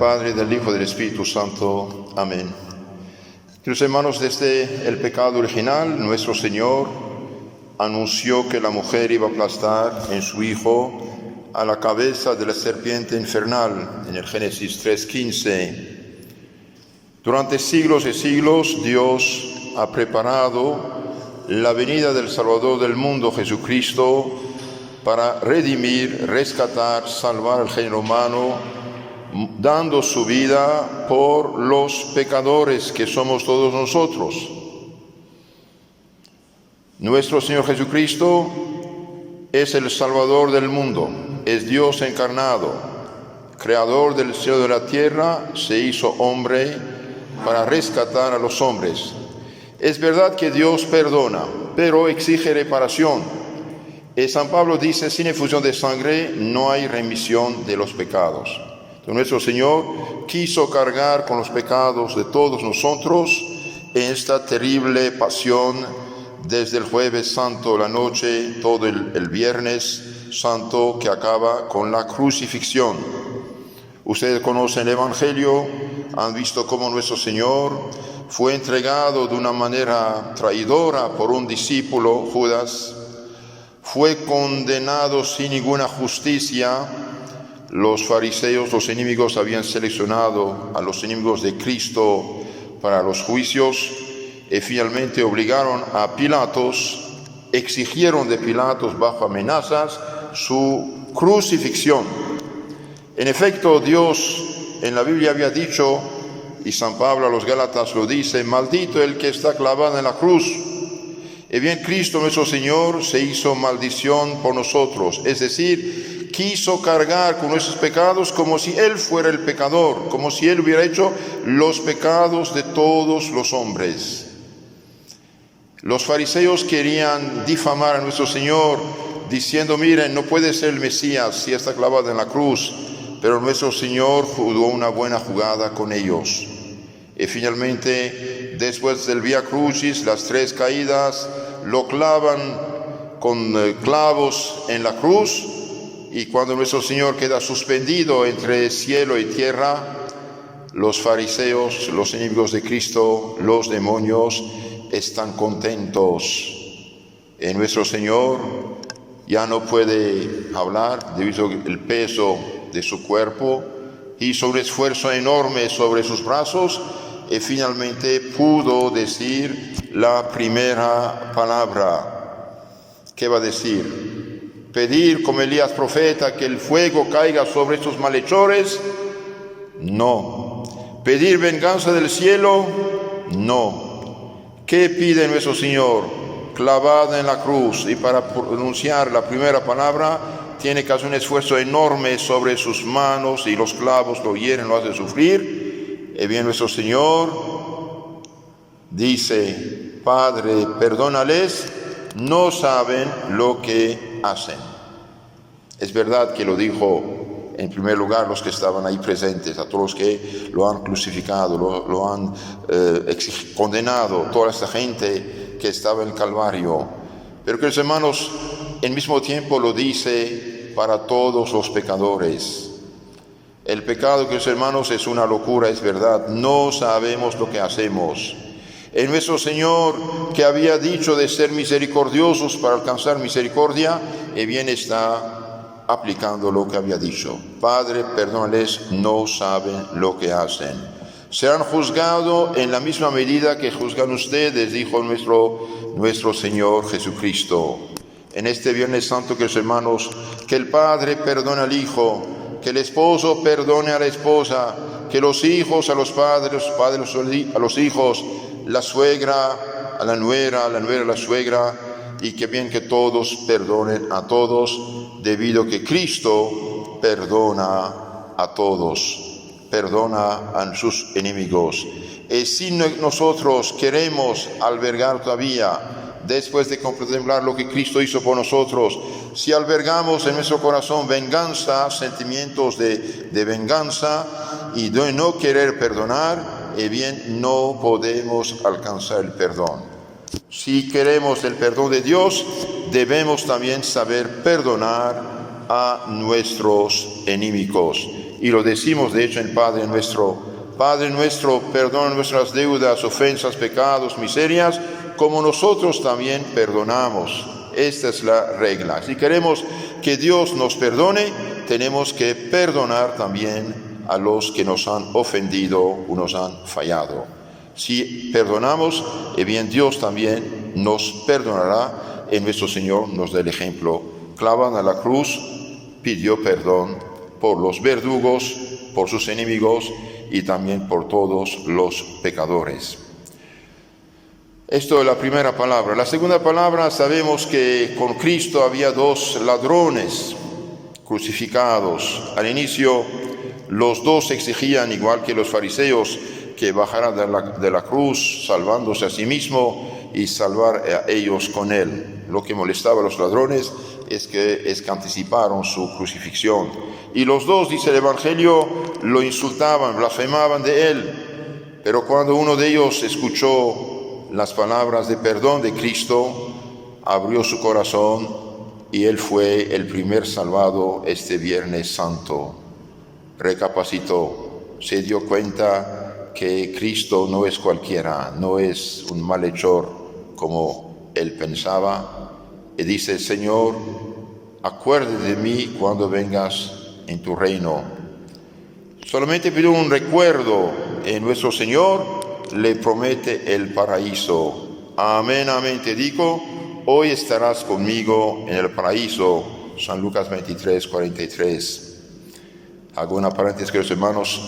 Padre, del Hijo y del Espíritu Santo. Amén. Queridos hermanos, desde el pecado original, nuestro Señor anunció que la mujer iba a aplastar en su Hijo a la cabeza de la serpiente infernal, en el Génesis 3:15. Durante siglos y siglos, Dios ha preparado la venida del Salvador del mundo, Jesucristo, para redimir, rescatar, salvar al género humano, dando su vida por los pecadores que somos todos nosotros. Nuestro Señor Jesucristo es el Salvador del mundo, es Dios encarnado, Creador del cielo y de la tierra, se hizo hombre para rescatar a los hombres. Es verdad que Dios perdona, pero exige reparación. San Pablo dice, sin efusión de sangre no hay remisión de los pecados. Nuestro Señor quiso cargar con los pecados de todos nosotros en esta terrible pasión desde el jueves santo, la noche, todo el viernes santo que acaba con la crucifixión. Ustedes conocen el Evangelio, han visto cómo nuestro Señor fue entregado de una manera traidora por un discípulo, Judas, fue condenado sin ninguna justicia. Los fariseos, los enemigos, habían seleccionado a los enemigos de Cristo para los juicios y finalmente obligaron a Pilatos, exigieron de Pilatos bajo amenazas su crucifixión. En efecto, Dios en la Biblia había dicho, y San Pablo a los Gálatas lo dice, maldito el que está clavado en la cruz. Y bien, Cristo nuestro Señor se hizo maldición por nosotros, es decir, quiso cargar con nuestros pecados como si Él fuera el pecador, como si Él hubiera hecho los pecados de todos los hombres. Los fariseos querían difamar a nuestro Señor diciendo, miren, no puede ser el Mesías si está clavado en la cruz, pero nuestro Señor jugó una buena jugada con ellos. Y finalmente, después del Vía Crucis, las 3 caídas, lo clavan con clavos en la cruz, y cuando nuestro Señor queda suspendido entre cielo y tierra, los fariseos, los enemigos de Cristo, los demonios, están contentos. Y nuestro Señor ya no puede hablar debido al peso de su cuerpo, hizo un esfuerzo enorme sobre sus brazos y finalmente pudo decir la primera palabra. ¿Qué va a decir? ¿Pedir como Elías profeta que el fuego caiga sobre estos malhechores? No. ¿Pedir venganza del cielo? No. ¿Qué pide nuestro Señor? Clavada en la cruz, y para pronunciar la primera palabra tiene que hacer un esfuerzo enorme sobre sus manos y los clavos lo hieren, lo hacen sufrir. Y bien, nuestro Señor dice, Padre, perdónales, no saben lo que hacen. Es verdad que lo dijo en primer lugar los que estaban ahí presentes, a todos los que lo han crucificado, lo han condenado, toda esta gente que estaba en el Calvario. Pero, queridos hermanos, al mismo tiempo lo dice para todos los pecadores. El pecado, queridos hermanos, es una locura, es verdad. No sabemos lo que hacemos. En nuestro Señor, que había dicho de ser misericordiosos para alcanzar misericordia, y bien está aplicando lo que había dicho. Padre, perdónales, no saben lo que hacen. Serán juzgados en la misma medida que juzgan ustedes, dijo nuestro Señor Jesucristo. En este Viernes Santo, queridos hermanos, que el Padre perdone al Hijo, que el esposo perdone a la esposa, que los hijos a los padres, los padres a los hijos, la suegra a la nuera a la suegra, y que bien que todos perdonen a todos, debido a que Cristo perdona a todos, perdona a sus enemigos. Y si nosotros queremos albergar todavía, después de contemplar lo que Cristo hizo por nosotros, si albergamos en nuestro corazón venganza, sentimientos de venganza y de no querer perdonar, bien, no podemos alcanzar el perdón. Si queremos el perdón de Dios, debemos también saber perdonar a nuestros enemigos. y lo decimos de hecho en Padre nuestro, perdona nuestras deudas, ofensas, pecados, miserias, como nosotros también perdonamos. Esta es la regla. Si queremos que Dios nos perdone, tenemos que perdonar también a los que nos han ofendido o nos han fallado. Si perdonamos, bien Dios también nos perdonará. En nuestro Señor nos da el ejemplo. Clavan a la cruz, pidió perdón por los verdugos, por sus enemigos y también por todos los pecadores. Esto es la primera palabra. La segunda palabra, sabemos que con Cristo había dos ladrones crucificados. Al inicio, los dos exigían, igual que los fariseos, que bajara de la cruz, salvándose a sí mismo y salvar a ellos con él. Lo que molestaba a los ladrones es que anticiparon su crucifixión. Y los dos, dice el Evangelio, lo insultaban, blasfemaban de él. Pero cuando uno de ellos escuchó las palabras de perdón de Cristo, abrió su corazón y él fue el primer salvado este Viernes Santo. Recapacitó, se dio cuenta que Cristo no es cualquiera, no es un malhechor como él pensaba, y dice: Señor, acuérdate de mí cuando vengas en tu reino. Solamente pidió un recuerdo en nuestro Señor, le promete el paraíso. Amén, amén, te digo, hoy estarás conmigo en el paraíso. San Lucas 23, 43. Hago una paréntesis, queridos hermanos.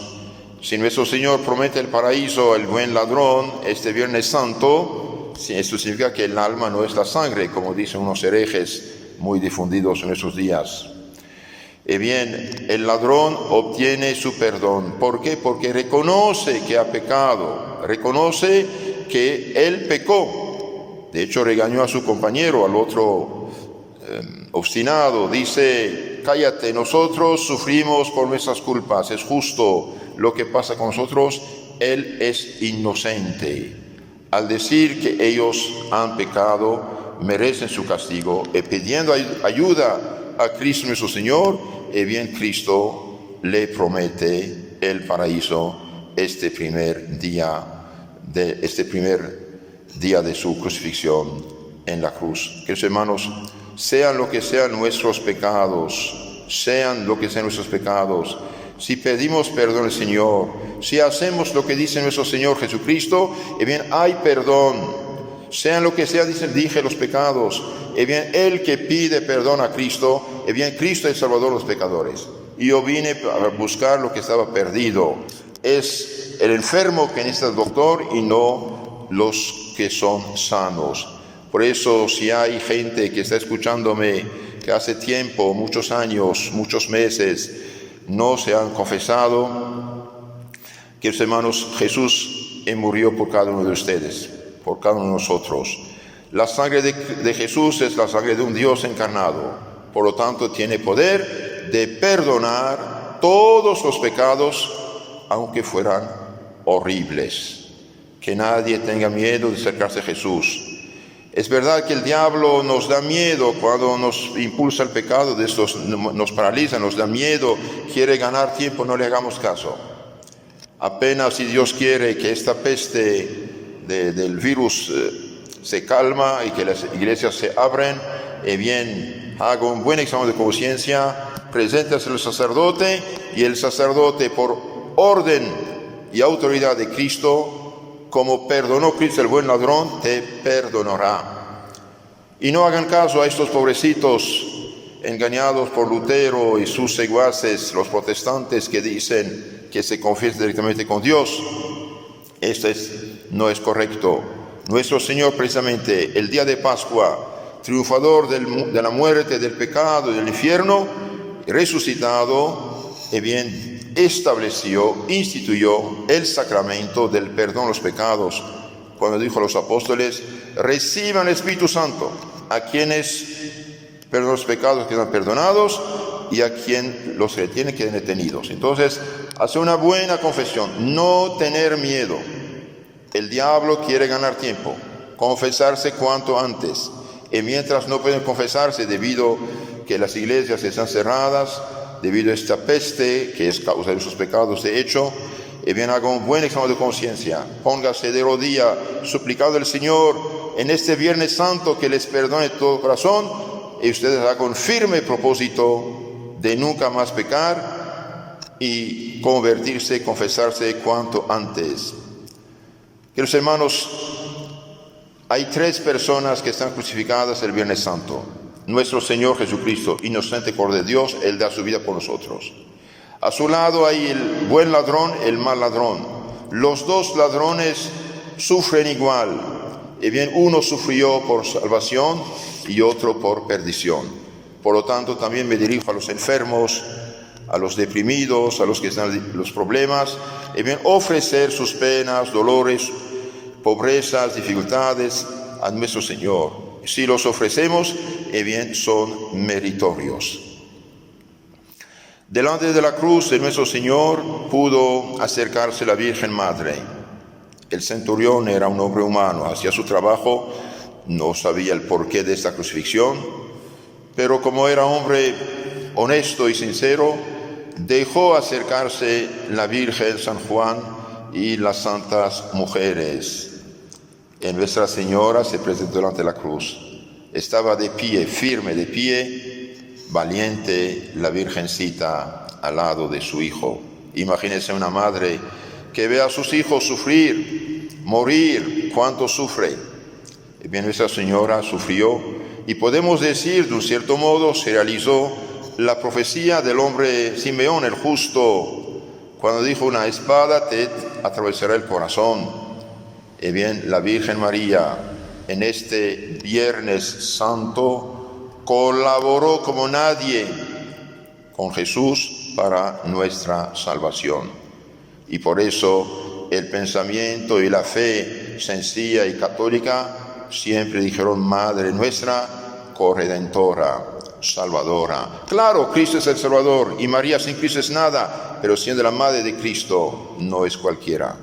Si nuestro Señor promete el paraíso al buen ladrón este Viernes Santo, esto significa que el alma no es la sangre, como dicen unos herejes muy difundidos en esos días. Bien, el ladrón obtiene su perdón. ¿Por qué? Porque reconoce que ha pecado, reconoce que él pecó. De hecho, regañó a su compañero, al otro obstinado. Dice: cállate, nosotros sufrimos por nuestras culpas, es justo lo que pasa con nosotros, él es inocente. Al decir que ellos han pecado, merecen su castigo, y pidiendo ayuda a Cristo nuestro Señor, y bien Cristo le promete el paraíso este primer día de su crucifixión en la cruz. Queridos hermanos, sean lo que sean nuestros pecados, si pedimos perdón al Señor, si hacemos lo que dice nuestro Señor Jesucristo, y bien hay perdón. Sean lo que sea, dije los pecados, y bien el que pide perdón a Cristo, y bien Cristo es el Salvador de los pecadores. Y yo vine a buscar lo que estaba perdido. Es el enfermo que necesita el doctor y no los que son sanos. Por eso, si hay gente que está escuchándome que hace tiempo, muchos años, muchos meses, no se han confesado, queridos hermanos, Jesús murió por cada uno de ustedes, por cada uno de nosotros. La sangre de Jesús es la sangre de un Dios encarnado. Por lo tanto, tiene poder de perdonar todos los pecados, aunque fueran horribles. Que nadie tenga miedo de acercarse a Jesús. Es verdad que el diablo nos da miedo cuando nos impulsa el pecado, de estos nos paraliza, nos da miedo, quiere ganar tiempo, no le hagamos caso. Apenas si Dios quiere que esta peste del virus se calma y que las iglesias se abren, bien, haga un buen examen de conciencia, preséntase al sacerdote, y el sacerdote, por orden y autoridad de Cristo, como perdonó Cristo el buen ladrón, te perdonará. Y no hagan caso a estos pobrecitos engañados por Lutero y sus secuaces, los protestantes, que dicen que se confiesen directamente con Dios. Esto no es correcto. Nuestro Señor, precisamente el día de Pascua, triunfador de la muerte, del pecado y del infierno, resucitado, bien, instituyó el sacramento del perdón de los pecados, cuando dijo a los apóstoles: reciban el Espíritu Santo, a quienes perdonan los pecados quedan perdonados, y a quien los retiene quedan detenidos. Entonces, hacer una buena confesión, no tener miedo. El diablo quiere ganar tiempo, confesarse cuanto antes, y mientras no pueden confesarse debido que las iglesias están cerradas, debido a esta peste que es causa de sus pecados. De hecho, bien haga un buen examen de conciencia, póngase de rodilla, suplicando al Señor en este Viernes Santo que les perdone de todo corazón, y ustedes hagan un firme propósito de nunca más pecar y convertirse, confesarse cuanto antes. Queridos hermanos, hay 3 personas que están crucificadas el Viernes Santo. Nuestro Señor Jesucristo, inocente Cordero de Dios, Él da su vida por nosotros. A su lado hay el buen ladrón, el mal ladrón. Los 2 ladrones sufren igual. Y bien, uno sufrió por salvación y otro por perdición. Por lo tanto, también me dirijo a los enfermos, a los deprimidos, a los que están en los problemas. Y bien, ofrecer sus penas, dolores, pobrezas, dificultades a nuestro Señor. Si los ofrecemos, bien, son meritorios. Delante de la cruz de nuestro Señor pudo acercarse la Virgen Madre. El centurión era un hombre humano, hacía su trabajo, no sabía el porqué de esta crucifixión, pero como era hombre honesto y sincero, dejó acercarse la Virgen, San Juan y las santas mujeres. En Nuestra Señora se presentó delante de la cruz. Estaba de pie, firme de pie, valiente la Virgencita al lado de su hijo. Imagínense una madre que ve a sus hijos sufrir, morir, cuánto sufre. Y bien, Nuestra Señora sufrió, y podemos decir, de un cierto modo, se realizó la profecía del hombre Simeón, el justo, cuando dijo: una espada te atravesará el corazón. Y bien, la Virgen María en este Viernes Santo colaboró como nadie con Jesús para nuestra salvación. Y por eso el pensamiento y la fe sencilla y católica siempre dijeron: Madre nuestra, corredentora, salvadora. Claro, Cristo es el Salvador y María sin Cristo es nada, pero siendo la Madre de Cristo no es cualquiera.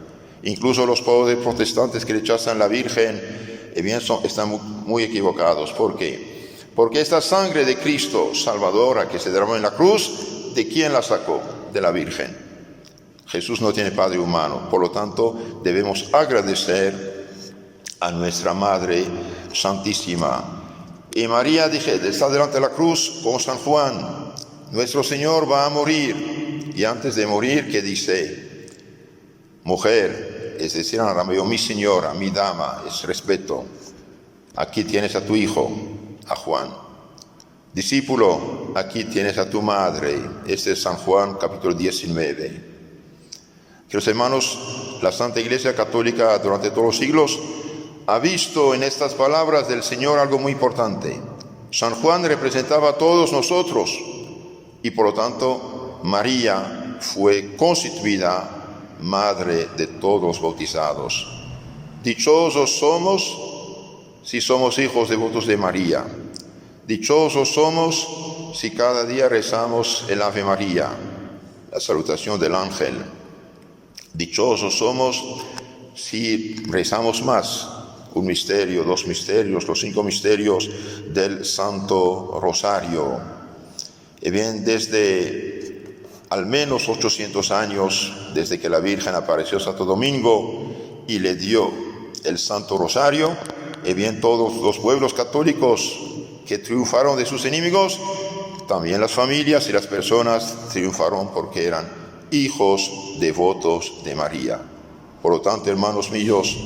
Incluso los padres protestantes que rechazan la Virgen, bien, están muy equivocados. ¿Por qué? Porque esta sangre de Cristo salvadora que se derramó en la cruz, ¿de quién la sacó? De la Virgen. Jesús no tiene padre humano, por lo tanto debemos agradecer a nuestra Madre Santísima. Y María está delante de la cruz con San Juan. Nuestro Señor va a morir, y antes de morir, ¿qué dice? Mujer, es decir, en arameo, mi señora, mi dama, es respeto. Aquí tienes a tu hijo, a Juan. Discípulo, aquí tienes a tu madre. Este es San Juan, capítulo 19. Queridos hermanos, la Santa Iglesia Católica durante todos los siglos ha visto en estas palabras del Señor algo muy importante. San Juan representaba a todos nosotros y por lo tanto María fue constituida Madre de todos los bautizados. Dichosos somos si somos hijos devotos de María. Dichosos somos si cada día rezamos el Ave María, la salutación del ángel. Dichosos somos si rezamos más, un misterio, 2 misterios, los 5 misterios del Santo Rosario. Y bien, desde al menos 800 años, desde que la Virgen apareció Santo Domingo y le dio el Santo Rosario, y bien, todos los pueblos católicos que triunfaron de sus enemigos, también las familias y las personas triunfaron porque eran hijos devotos de María. Por lo tanto, hermanos míos,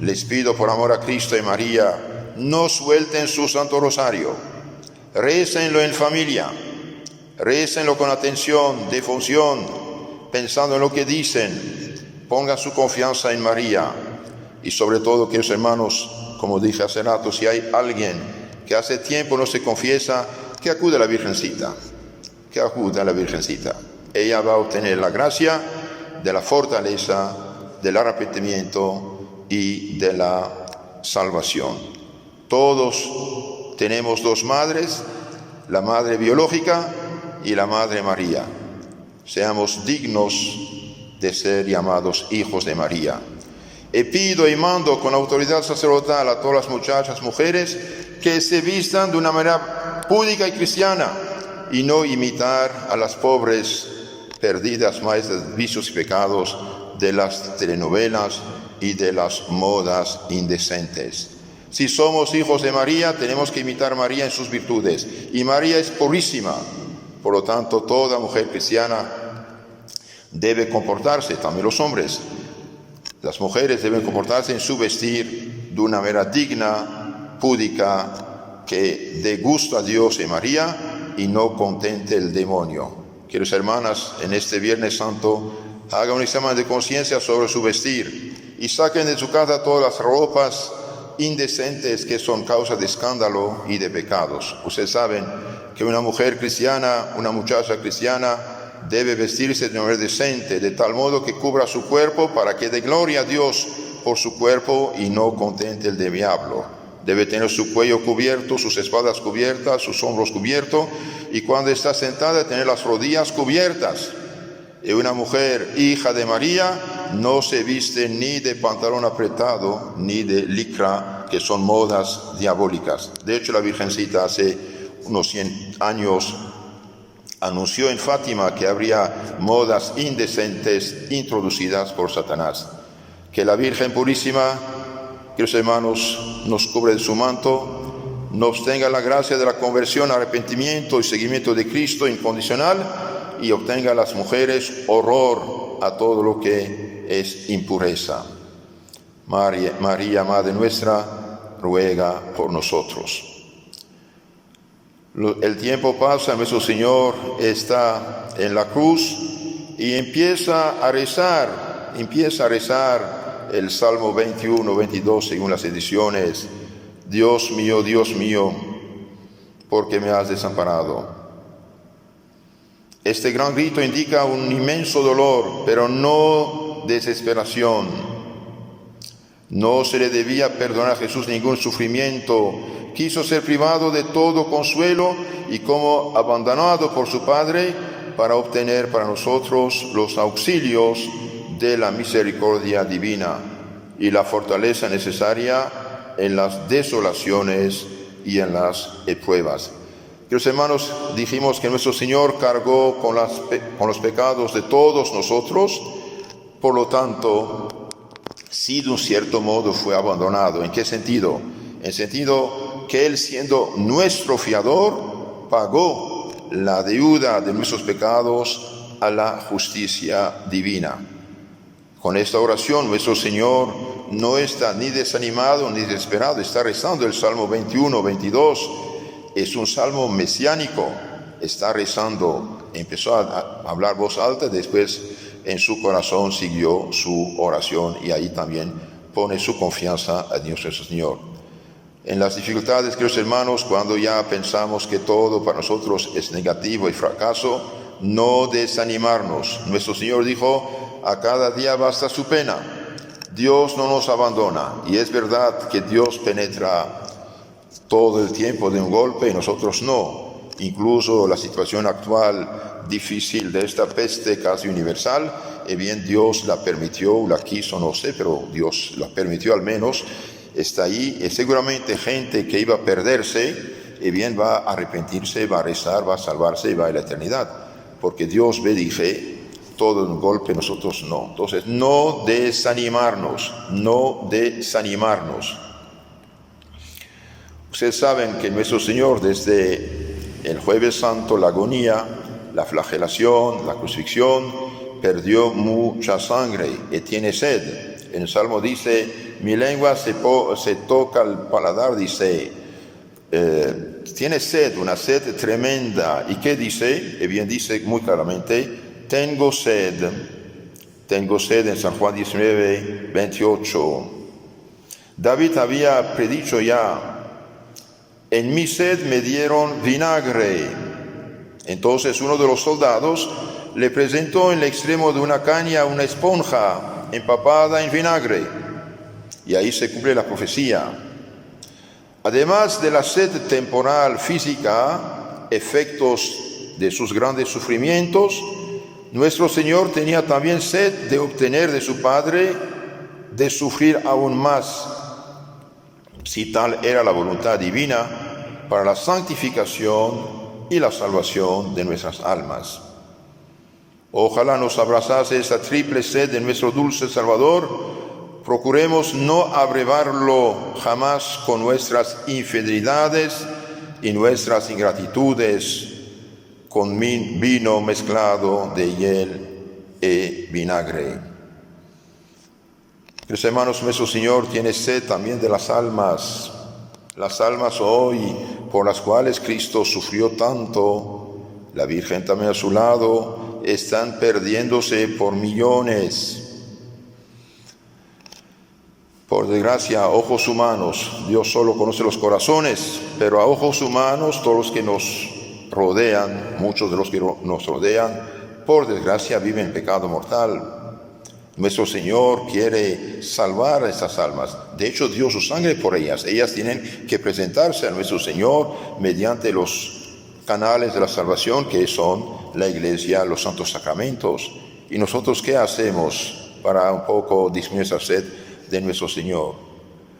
les pido por amor a Cristo y María, no suelten su Santo Rosario, récenlo en familia, récenlo con atención, devoción, pensando en lo que dicen, pongan su confianza en María. Y sobre todo, queridos hermanos, como dije hace rato, si hay alguien que hace tiempo no se confiesa, que acude a la Virgencita, que acude a la Virgencita. Ella va a obtener la gracia de la fortaleza, del arrepentimiento y de la salvación. Todos tenemos 2 madres, la madre biológica y la Madre María. Seamos dignos de ser llamados hijos de María. Y pido y mando con autoridad sacerdotal a todas las muchachas, mujeres, que se vistan de una manera púdica y cristiana, y no imitar a las pobres perdidas maestras de vicios y pecados de las telenovelas y de las modas indecentes. Si somos hijos de María, tenemos que imitar a María en sus virtudes. Y María es purísima. Por lo tanto, toda mujer cristiana debe comportarse, también los hombres. Las mujeres deben comportarse en su vestir de una manera digna, púdica, que dé gusto a Dios y María y no contente el demonio. Queridas hermanas, en este Viernes Santo, hagan un examen de conciencia sobre su vestir y saquen de su casa todas las ropas indecentes que son causa de escándalo y de pecados. Ustedes saben que una mujer cristiana, una muchacha cristiana, debe vestirse de manera decente, de tal modo que cubra su cuerpo para que dé gloria a Dios por su cuerpo y no contente el diablo. Debe tener su cuello cubierto, sus espaldas cubiertas, sus hombros cubiertos, y cuando está sentada tener las rodillas cubiertas. Y una mujer hija de María no se viste ni de pantalón apretado ni de licra, que son modas diabólicas. De hecho, la Virgencita hace unos 100 años anunció en Fátima que habría modas indecentes introducidas por Satanás. Que la Virgen Purísima, queridos hermanos, nos cubre de su manto, nos tenga la gracia de la conversión, arrepentimiento y seguimiento de Cristo incondicional, y obtenga a las mujeres horror a todo lo que es impureza. María, Madre nuestra, ruega por nosotros. El tiempo pasa, nuestro Señor está en la cruz y empieza a rezar el Salmo 21, 22, según las ediciones. Dios mío, ¿por qué me has desamparado? Este gran grito indica un inmenso dolor, pero no desesperación. No se le debía perdonar a Jesús ningún sufrimiento. Quiso ser privado de todo consuelo y como abandonado por su Padre para obtener para nosotros los auxilios de la misericordia divina y la fortaleza necesaria en las desolaciones y en las pruebas. Queridos hermanos, dijimos que nuestro Señor cargó con los pecados de todos nosotros, por lo tanto, sí de un cierto modo fue abandonado. ¿En qué sentido? En sentido que Él, siendo nuestro fiador, pagó la deuda de nuestros pecados a la justicia divina. Con esta oración nuestro Señor no está ni desanimado ni desesperado, está rezando el Salmo 21, 22, es un salmo mesiánico, está rezando, empezó a hablar voz alta, después en su corazón siguió su oración y ahí también pone su confianza a Dios nuestro Señor. En las dificultades, queridos hermanos, cuando ya pensamos que todo para nosotros es negativo y fracaso, no desanimarnos. Nuestro Señor dijo, a cada día basta su pena. Dios no nos abandona y es verdad que Dios penetra todo el tiempo de un golpe y nosotros no. Incluso la situación actual difícil de esta peste casi universal, bien Dios la permitió, la quiso, no sé, pero Dios la permitió al menos, está ahí. Seguramente gente que iba a perderse, bien va a arrepentirse, va a rezar, va a salvarse y va a la eternidad, porque Dios ve, dije, todo de un golpe, nosotros no. Entonces, no desanimarnos. Ustedes saben que nuestro Señor desde el Jueves Santo, la agonía, la flagelación, la crucifixión, perdió mucha sangre y tiene sed. En el Salmo dice, mi lengua se toca al paladar, dice, tiene sed, una sed tremenda. ¿Y qué dice? Bien dice muy claramente, tengo sed en San Juan 19, 28. David había predicho ya, en mi sed me dieron vinagre. Entonces uno de los soldados le presentó en el extremo de una caña una esponja empapada en vinagre. Y ahí se cumple la profecía. Además de la sed temporal física, efectos de sus grandes sufrimientos, nuestro Señor tenía también sed de obtener de su Padre, de sufrir aún más, si tal era la voluntad divina, para la santificación y la salvación de nuestras almas. Ojalá nos abrazase esta triple sed de nuestro dulce Salvador. Procuremos no abrevarlo jamás con nuestras infidelidades y nuestras ingratitudes, con vino mezclado de hiel y vinagre. Los hermanos, nuestro Señor tiene sed también de las almas hoy por las cuales Cristo sufrió tanto. La Virgen también a su lado, están perdiéndose por millones. Por desgracia, a ojos humanos, Dios solo conoce los corazones, pero a ojos humanos, todos los que nos rodean, muchos de los que nos rodean, por desgracia viven en pecado mortal. Nuestro Señor quiere salvar a estas almas. De hecho, dio su sangre por ellas. Ellas tienen que presentarse a nuestro Señor mediante los canales de la salvación, que son la Iglesia, los santos sacramentos. ¿Y nosotros qué hacemos para un poco disminuir esa sed de nuestro Señor?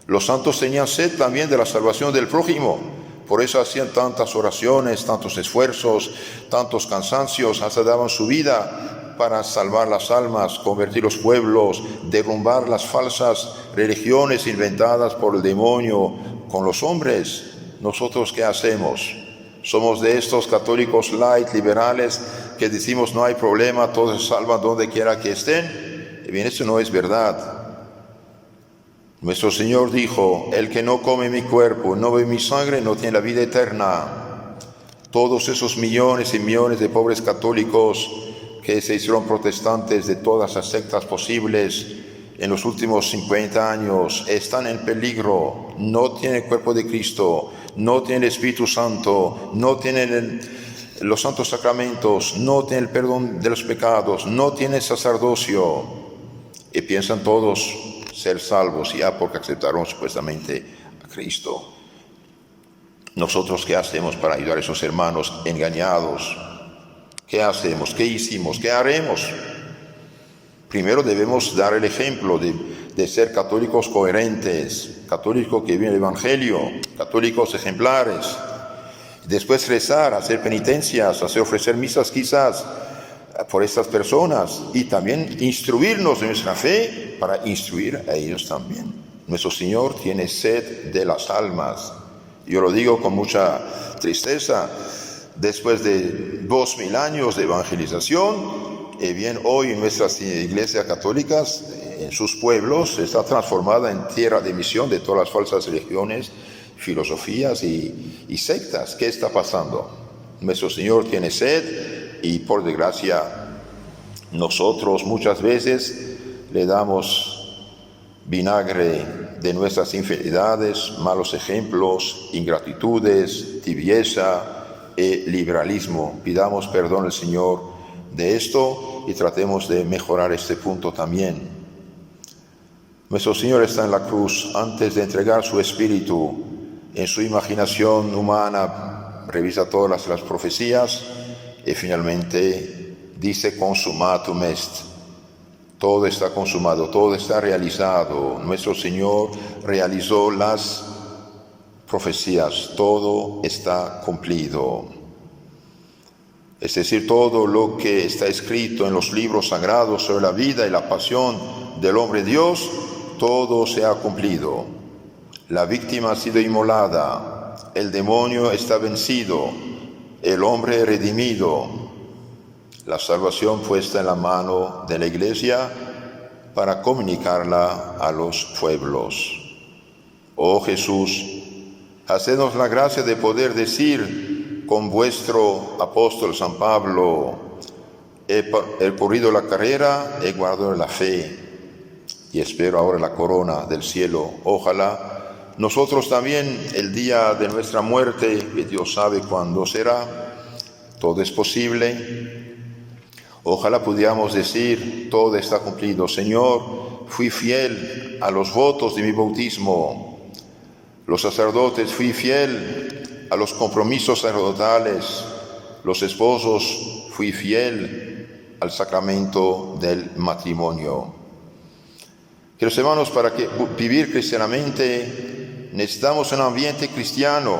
Los santos tenían sed también de la salvación del prójimo. Por eso hacían tantas oraciones, tantos esfuerzos, tantos cansancios, hasta daban su vida para salvar las almas, convertir los pueblos, derrumbar las falsas religiones inventadas por el demonio con los hombres. ¿Nosotros qué hacemos? Somos de estos católicos light, liberales, que decimos no hay problema, todos se salvan donde quiera que estén. Y bien, eso no es verdad. Nuestro Señor dijo: el que no come mi cuerpo, no bebe mi sangre, no tiene la vida eterna. Todos esos millones y millones de pobres católicos que se hicieron protestantes de todas las sectas posibles en los últimos 50 años están en peligro. No tienen el cuerpo de Cristo, no tienen el Espíritu Santo, no tienen los santos sacramentos, no tienen el perdón de los pecados, no tienen sacerdocio, y piensan todos ser salvos ya porque aceptaron supuestamente a Cristo. ¿Nosotros qué hacemos para ayudar a esos hermanos engañados? ¿Qué hacemos? ¿Qué hicimos? ¿Qué haremos? Primero debemos dar el ejemplo de ser católicos coherentes, católicos que viven el Evangelio, católicos ejemplares. Después rezar, hacer penitencias, ofrecer misas quizás por estas personas, y también instruirnos en nuestra fe para instruir a ellos también. Nuestro Señor tiene sed de las almas. Yo lo digo con mucha tristeza. Después de 2000 años de evangelización, bien, hoy en nuestras iglesias católicas, en sus pueblos, está transformada en tierra de misión de todas las falsas religiones, filosofías y sectas. ¿Qué está pasando? Nuestro Señor tiene sed y, por desgracia, nosotros muchas veces le damos vinagre de nuestras infidelidades, malos ejemplos, ingratitudes, tibieza y liberalismo. Pidamos perdón al Señor de esto y tratemos de mejorar este punto también. Nuestro Señor está en la cruz. Antes de entregar su espíritu, en su imaginación humana revisa todas las profecías y finalmente dice: consumatum est. Todo está consumado, todo está realizado. Nuestro Señor realizó las profecías, todo está cumplido. Es decir, todo lo que está escrito en los libros sagrados sobre la vida y la pasión del hombre Dios, todo se ha cumplido. La víctima ha sido inmolada, el demonio está vencido, el hombre redimido, la salvación puesta en la mano de la Iglesia para comunicarla a los pueblos. Oh Jesús, hacednos la gracia de poder decir con vuestro apóstol San Pablo: he corrido la carrera, he guardado la fe y espero ahora la corona del cielo. Ojalá nosotros también, el día de nuestra muerte, que Dios sabe cuándo será, todo es posible, ojalá pudiéramos decir: todo está cumplido. Señor, fui fiel a los votos de mi bautismo. Los sacerdotes, fui fiel a los compromisos sacerdotales. Los esposos, fui fiel al sacramento del matrimonio. Queridos hermanos, para vivir cristianamente necesitamos un ambiente cristiano.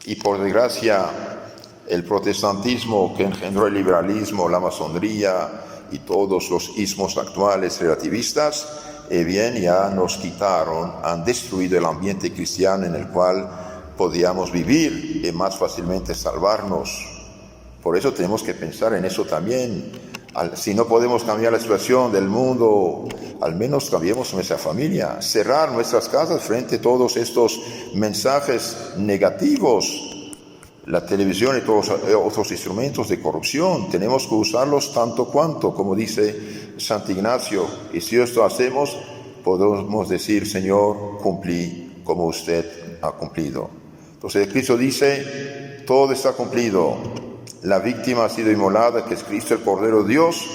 Y por desgracia, el protestantismo que engendró el liberalismo, la masonería y todos los ismos actuales relativistas, bien ya nos quitaron, han destruido el ambiente cristiano en el cual podíamos vivir y más fácilmente salvarnos. Por eso tenemos que pensar en eso también. Si no podemos cambiar la situación del mundo, al menos cambiemos nuestra familia, cerrar nuestras casas frente a todos estos mensajes negativos. La televisión y todos otros instrumentos de corrupción, tenemos que usarlos tanto cuanto, como dice Santo Ignacio. Y si esto hacemos, podemos decir, Señor, cumplí como usted ha cumplido. Entonces Cristo dice, todo está cumplido. La víctima ha sido inmolada, que es Cristo el Cordero de Dios.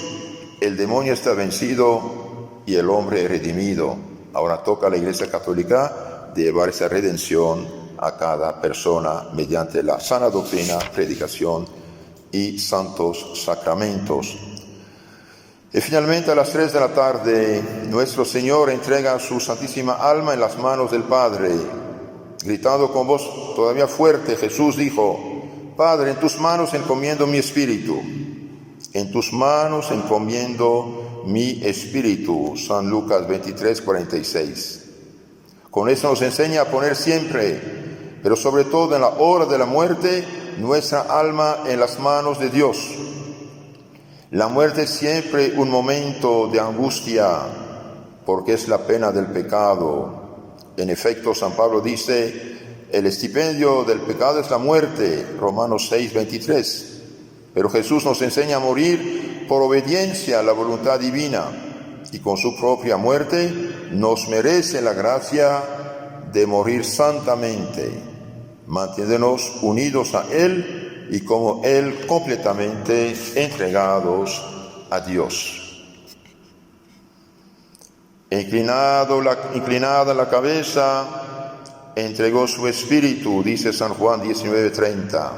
El demonio está vencido y el hombre redimido. Ahora toca a la Iglesia Católica llevar esa redención a cada persona mediante la sana doctrina, predicación y santos sacramentos. Y finalmente a las 3 de la tarde, nuestro Señor entrega su santísima alma en las manos del Padre. Gritando con voz todavía fuerte, Jesús dijo, Padre, en tus manos encomiendo mi espíritu. En tus manos encomiendo mi espíritu. San Lucas 23:46. Con eso nos enseña a poner siempre, pero sobre todo en la hora de la muerte, nuestra alma en las manos de Dios. La muerte es siempre un momento de angustia, porque es la pena del pecado. En efecto, San Pablo dice, el estipendio del pecado es la muerte, Romanos 6:23. Pero Jesús nos enseña a morir por obediencia a la voluntad divina, y con su propia muerte nos merece la gracia de morir santamente, manteniéndonos unidos a Él y como Él completamente entregados a Dios. Inclinada la cabeza, entregó su espíritu, dice San Juan 19:30.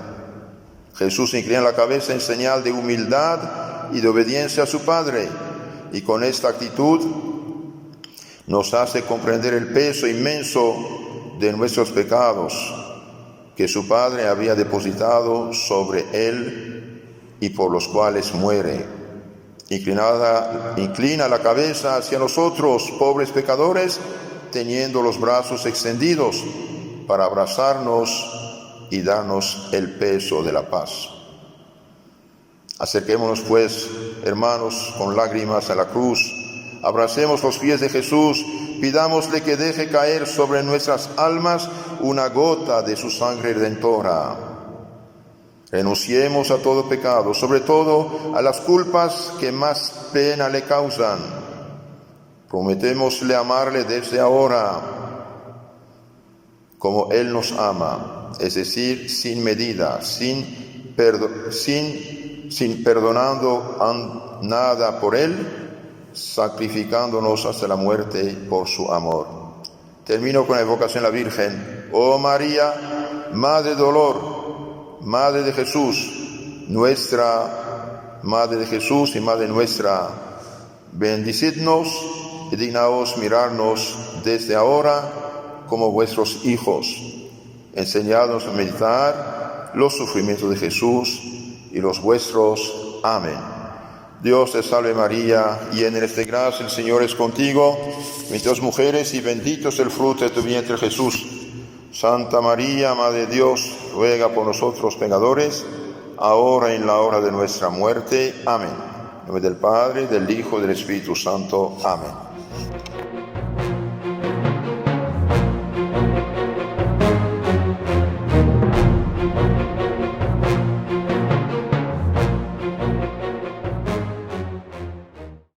Jesús inclina la cabeza en señal de humildad y de obediencia a su Padre, y con esta actitud nos hace comprender el peso inmenso de nuestros pecados que su Padre había depositado sobre Él y por los cuales muere. Inclina la cabeza hacia nosotros, pobres pecadores, teniendo los brazos extendidos para abrazarnos y darnos el peso de la paz. Acerquémonos pues, hermanos, con lágrimas a la cruz, abracemos los pies de Jesús, pidámosle que deje caer sobre nuestras almas una gota de su sangre redentora. Renunciemos a todo pecado, sobre todo a las culpas que más pena le causan. Prometémosle amarle desde ahora, como Él nos ama, es decir, sin medida, sin perdonando nada por Él, sacrificándonos hasta la muerte por su amor. Termino con la evocación a la Virgen. Oh María, Madre de dolor, Madre de Jesús, nuestra Madre de Jesús y Madre nuestra, bendecidnos y dignaos mirarnos desde ahora como vuestros hijos. Enseñadnos a meditar los sufrimientos de Jesús y los vuestros. Amén. Dios te salve María, llena eres de gracia, el Señor es contigo, bendita mujeres y bendito es el fruto de tu vientre Jesús. Santa María, Madre de Dios, ruega por nosotros pecadores, ahora y en la hora de nuestra muerte. Amén. En nombre del Padre, del Hijo y del Espíritu Santo. Amén.